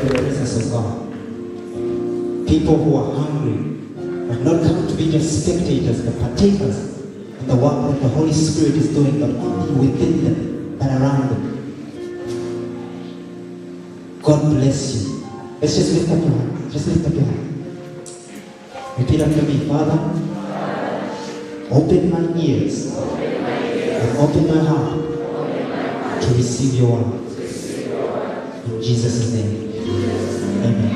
the presence of God. People who are hungry have not come to be just spectators but partakers in the work that the Holy Spirit is doing, not only within them but around them. God bless you. Let's just lift up your hand. Just lift up your hand. Repeat after me. Father, open my ears and open my heart to receive your word. In Jesus' name. Amen.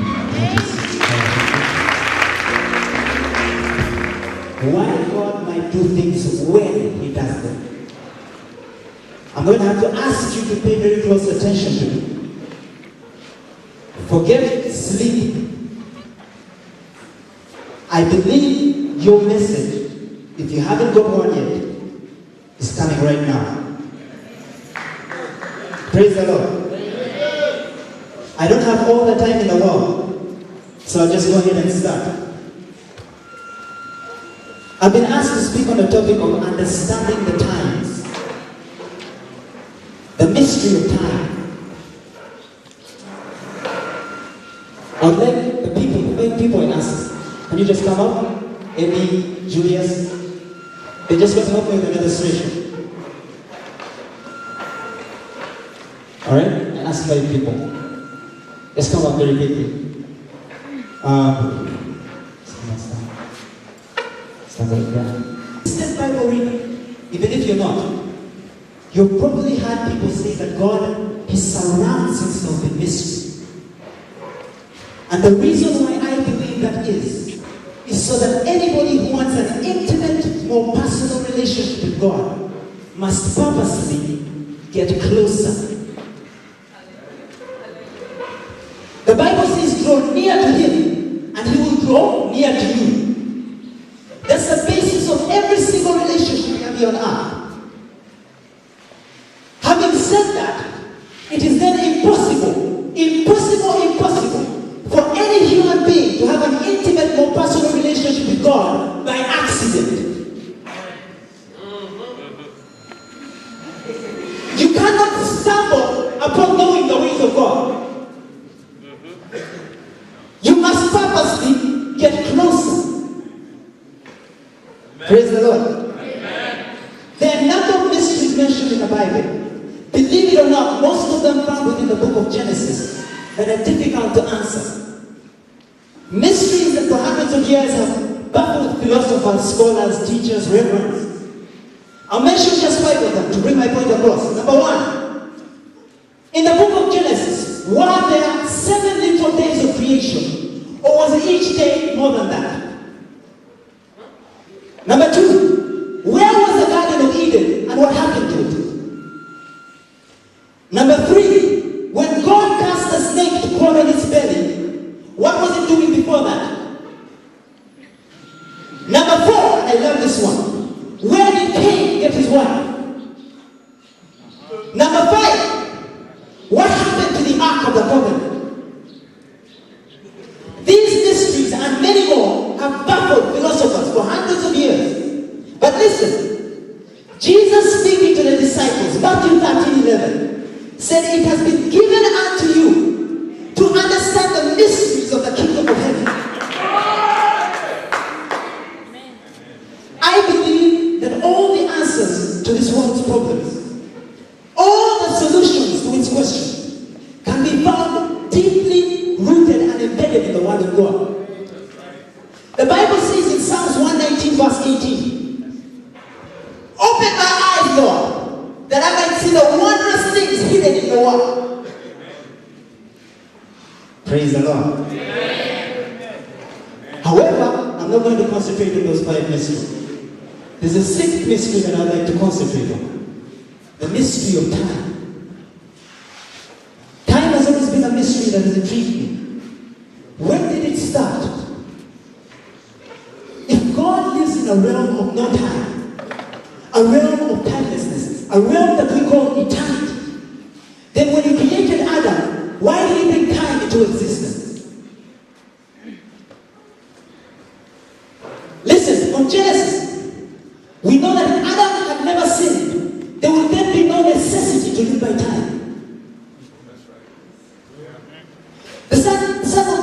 Why God might do things when He does them. I'm going to have to ask you to pay very close attention to me. Forget sleep. I believe your message, if you haven't got one yet, is coming right now. Praise the Lord. I don't have all the time in the world, so I'll just go ahead and start. I've been asked to speak on the topic of understanding the times, the mystery of time. I would like the people in us. Can you just come up? Amy, Julius. They just want to help me with an illustration. Alright? I ask 5 people. Just come up very quickly. Stand like that. This Bible reading, even if you're not, you've probably had people say that God, He surrounds Himself in mystery. And the reason why I believe that is so that anybody who wants an intimate, more personal relationship with God must purposely get closer. The Bible says, draw near to Him, and He will draw near to you. That's the basis of every single relationship we have here on earth. Having said that, it is then impossible for any human being to have an intimate, more personal relationship with God by accident. You cannot stumble upon knowing the ways of God. You must purposely get closer. Praise the Lord. There are a number of mysteries mentioned in the Bible. Believe it or not, most of them found within the book of Genesis that are difficult to answer. Mysteries that for hundreds of years have baffled philosophers, scholars, teachers, reverends. I'll mention just 5 of them to bring my point across. Number 1, in the book of Genesis, were there 7 literal days of creation, or was each day more than that? Number 2, where was the Garden of Eden and what happened to it? Number 3, when God cast the snake to crawl on its belly, what was it doing before that? Number 4, I love this one. Where did Cain get his wife? Number 5, what happened to the Ark of the Covenant? These mysteries and many more have baffled philosophers for hundreds of years. But listen, Jesus speaking to the disciples, Matthew 13:11, said, it has been given unto you to understand the mysteries of the kingdom of heaven. I believe that all the answers to this world's problems, all the solutions to its questions, can be found deeply rooted and embedded in the Word of God. The Bible says in Psalms 119 verse 18, open my eyes, Lord, that I might see the wondrous things hidden in the Word. Praise the Lord. Amen. However, I'm not going to concentrate on those 5 mysteries. There's a 6th mystery that I'd like to concentrate on. The mystery of time. Time has always been a mystery that has intrigued me. When did it start? If God lives in a realm of no time, a realm of timelessness, a realm that we call eternity, then when He created Adam, why did He bring time into existence? Listen, from Genesis, we know that if Adam had never sinned, there would then be no necessity to live by time.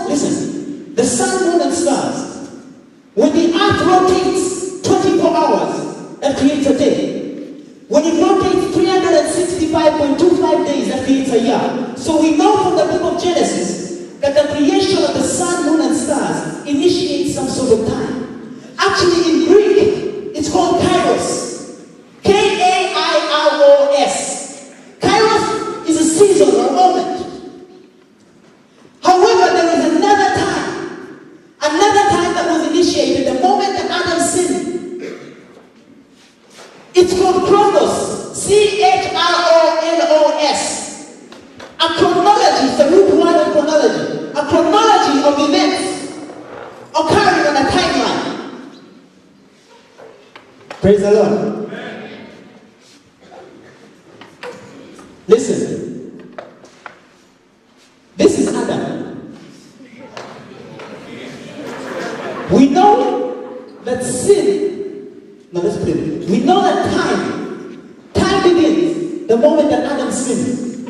Listen, the sun, moon, and stars, when the earth rotates 24 hours, that creates a day. When it rotates 365.25 days, that creates a year. So we know from the book of Genesis that the creation of the sun, moon, and stars initiates some sort of time. Actually, in Greek, it's called kairos. K-A-I-R-O-S. Kairos is a season or a moment. However, there is another time that was initiated the moment that Adam sinned. It's called chronos, C-H-R-O-N-O-S. A chronology is the root word of chronology. A chronology of events occurring on a timeline. Praise the Lord. Amen. Listen. This is Adam. We know that sin, now let's put it, we know that time begins the moment that Adam sinned.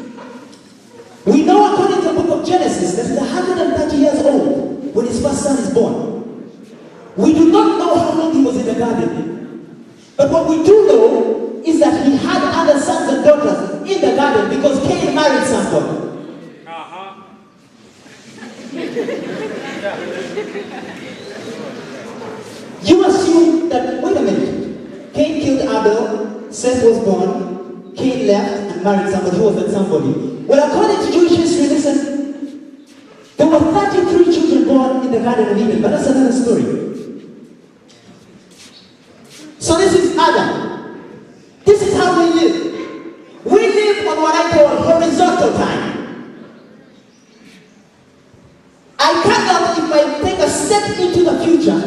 We know according to the book of Genesis that he's 130 years old when his first son is born. We do not know how long he was in the garden. But what we do know is that he had other sons and daughters in the garden because Cain married somebody. You assume that, wait a minute, Cain killed Abel, Seth was born, Cain left and married somebody. Who was that somebody? Well, according to Jewish history, listen, there were 33 children born in the Garden of Eden, but that's another story. So this is Adam. This is how we live. We live on what I call horizontal time. I cannot, if I take a step into the future,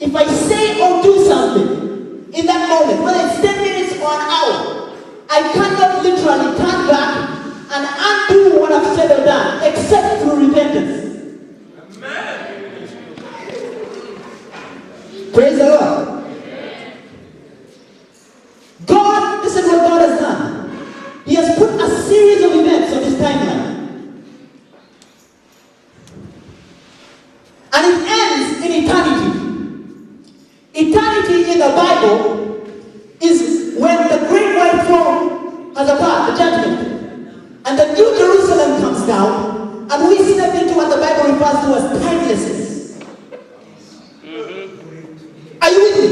if I say or do something in that moment, whether it's 10 minutes or an hour, I cannot literally turn back and undo what I've said or done, except through repentance. Amen. Praise the Lord. God, this is what God has done. He has put a series of events on his timeline. And it ends in eternity. Eternity in the Bible is when the great white throne has a part, the judgment. And the new Jerusalem comes down, and we step into what the Bible refers to as timelessness. Are you with me?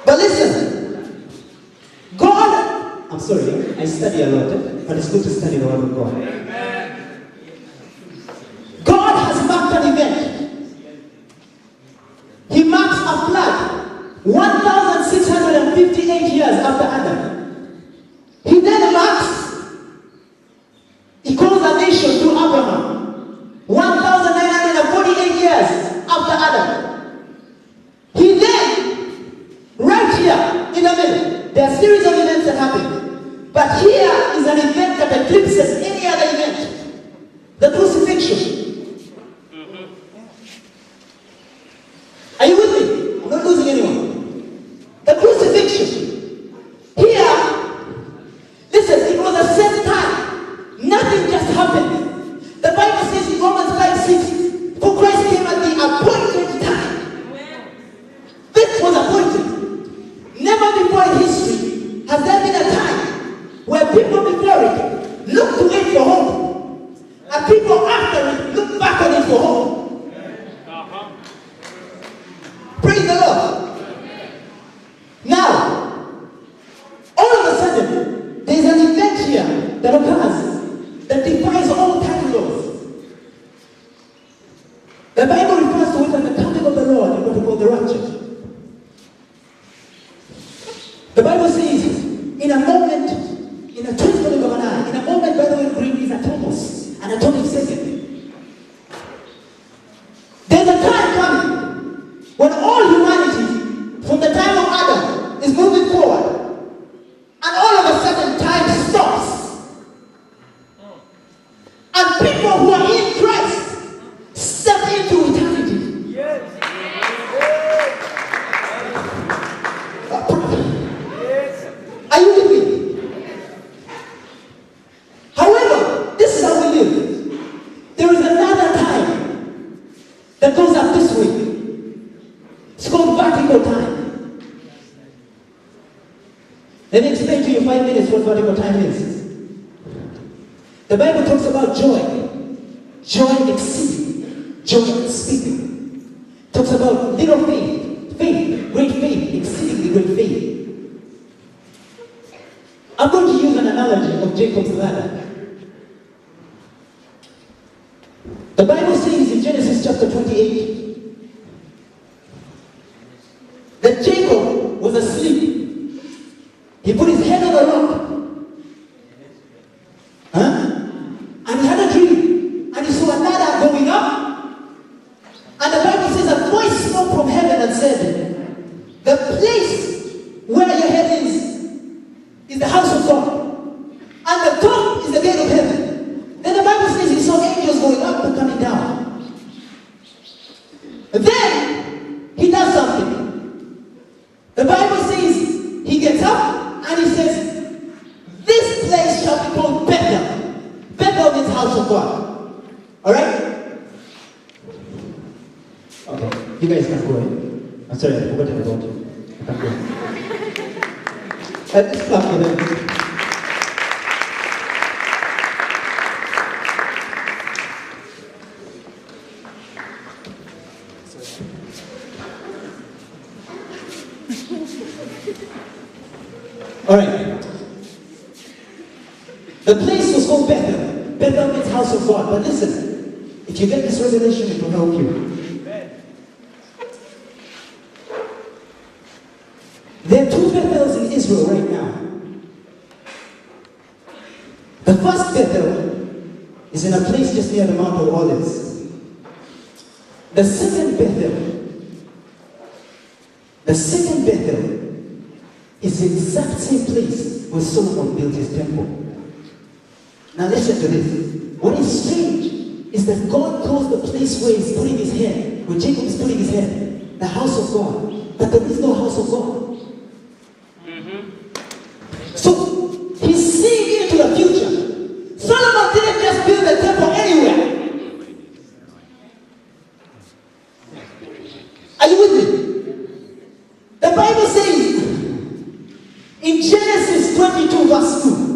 But listen, God, I'm sorry, I study a lot, but it's good to study the Word of God. God has marked an event. He marks a flood 1,658 years after Adam. He then marks, he calls a nation through Abraham 1,948 years after Adam. He then, right here in the middle, there are a series of events that happen. But here is an event that eclipses any other event. The crucifixion. Are you with me? I'm not losing anyone. The crucifixion. Here, listen, it was a set time. Nothing just happened. The Bible says in Romans 5:6, for Christ came at the appointed time. This was appointed. Never before in history has there been a time where people before it looked to it for hope, and people after it looked back on it for hope. Praise the Lord. Now, all of a sudden, there's an event here that occurs that defies all time laws. The Bible refers to it as the coming of the Lord in what we call the rapture. The Bible says, in a moment, in a twinkling of an eye, in a moment, by the way, Greek is atomos, an atomic second. There's a time coming when all humanity, from the time of Adam, is moving forward. And all of a sudden, time stops. And people who are in Christ step into eternity. Yes. Are you with me? Let me explain to you 5 minutes whatever time is. The Bible talks about joy. Joy exceeding. Joy unspeakable. Talks about little faith. Faith, great faith, exceedingly great faith. I'm going to use an analogy of Jacob's ladder. The Bible says in Genesis chapter 28 that Jacob was asleep. He put his head on a rock. And he had a dream. And he saw a ladder going up. And the Bible says a voice spoke from heaven and said, the place where your head is the house of God. And the top is the gate of heaven. Then the Bible says he saw angels going up and coming down. Then he does something. The Bible says he gets up and he says, this place shall be called Bethel. Bethel means house of God. Alright? Okay, you guys can go ahead. I'm sorry, I forgot about you. You can go. Let's clap for them. Alright. The place was called Bethel. Bethel means house of God. But listen, if you get this revelation, it will help you. There are two Bethels in Israel right now. The first Bethel is in a place just near the Mount of Olives. The second Bethel is the exact same place where Solomon built his temple. Now listen to this. What is strange is that God calls the place where he's putting his head, where Jacob is putting his head, the house of God. But there is no house of God. So he's seeing into the future. Solomon didn't just build a temple anywhere. Are you with me? The Bible says in Genesis 22 verse 2,